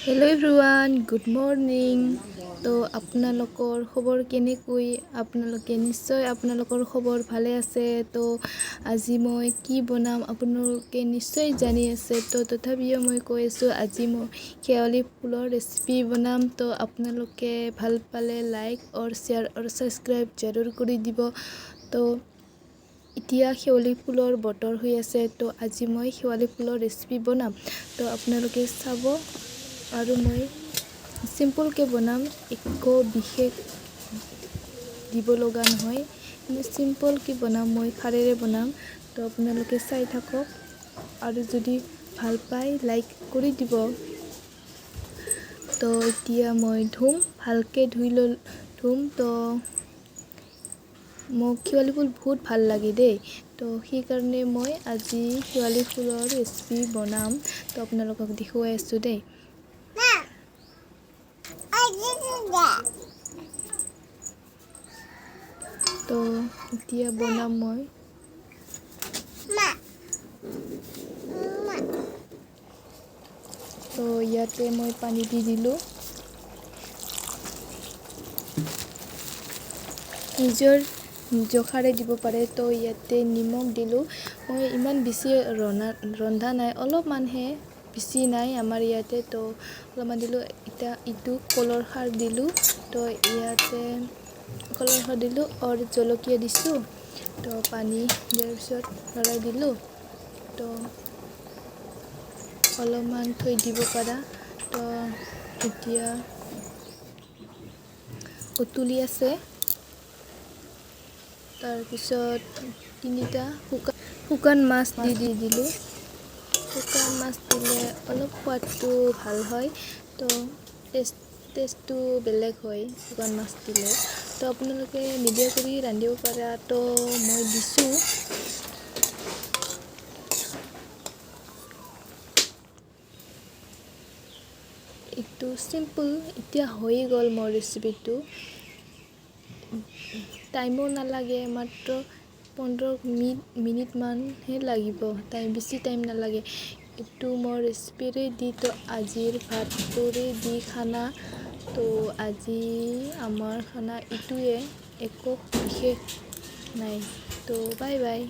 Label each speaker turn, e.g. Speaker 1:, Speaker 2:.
Speaker 1: Hello' everyone, good morning. তো আপোনালোকৰ খবৰ কেনেকৈ? আপোনালোকৰ খবৰ ভালে আছে। তো আজি মই কি বনাম আপোনালোকে নিশ্চয় জানি আছে। তো তথাপিও মই কৈ আছোঁ, আজি মই শেৱালি ফুলৰ ৰেচিপি বনাম। তো আপোনালোকে ভাল পালে লাইক আৰু শ্বেয়াৰ আৰু ছাবস্ক্ৰাইব জৰুৰ কৰি দিব। তো এতিয়া শেৱালি ফুলৰ বতৰ হৈ আছে। তো আজি মই শেৱালি ফুলৰ ৰেচিপি বনাম। তো আপোনালোকে চাব। আৰু মই চিম্পলকৈ বনাম, একো বিশেষ দিব লগা নহয়, চিম্পলকৈ বনাম, মই খাৰেৰে বনাম। তো আপোনালোকে চাই থাকক আৰু যদি ভাল পায় লাইক কৰি দিব। তো এতিয়া মই ভালকৈ ধুই ধুম। তো মোক শেৱালি ফুল বহুত ভাল লাগে দেই। তো সেইকাৰণে মই আজি শেৱালি ফুলৰ ৰেচিপি বনাম। তো আপোনালোকক দেখুৱাই আছোঁ দেই। তো এতিয়া বনাম মই। তো ইয়াতে মই পানী দি দিলোঁ। নিজৰ জোখাৰে দিব পাৰে। তো ইয়াতে নিমখ দিলোঁ। মই ইমান বেছি ৰন্ধা নাই, অলপমানহে, বেছি নাই আমাৰ ইয়াতে। তো অলপমান দিলোঁ। এতিয়া ইটো কলৰ খাৰ দিলোঁ। তো ইয়াতে কলৰ খাৰ দিলোঁ আৰু জলকীয়া দিছোঁ। তো পানী দিয়াৰ পিছত লৰাই দিলোঁ। তো অলপমান থৈ দিব পাৰা। তো এতিয়া উতলি আছে। তাৰপিছত তিনিটা শুকান মাছ দি দিলোঁ। শুকান মাছ দিলে অলপ সোৱাদটো ভাল হয়। তো টেষ্টটো বেলেগ হয় শুকান মাছ দিলে। তো আপোনালোকে নিদিয়া কৰি ৰান্ধিব পাৰা। তো মই দিছোঁ। এইটো চিম্পল, এতিয়া হৈ গ'ল মোৰ ৰেচিপিটো। টাইমো নালাগে, মাত্ৰ 15 মিনিটমানহে লাগিব, বেছি টাইম নালাগে। এইটো মোৰ ৰেচিপিৰে দি, তো আজিৰ ভাতটোৰে দি খানা। তো আজি আমাৰ খানা এইটোৱে, একো বিশেষ নাই। তো বাই বাই।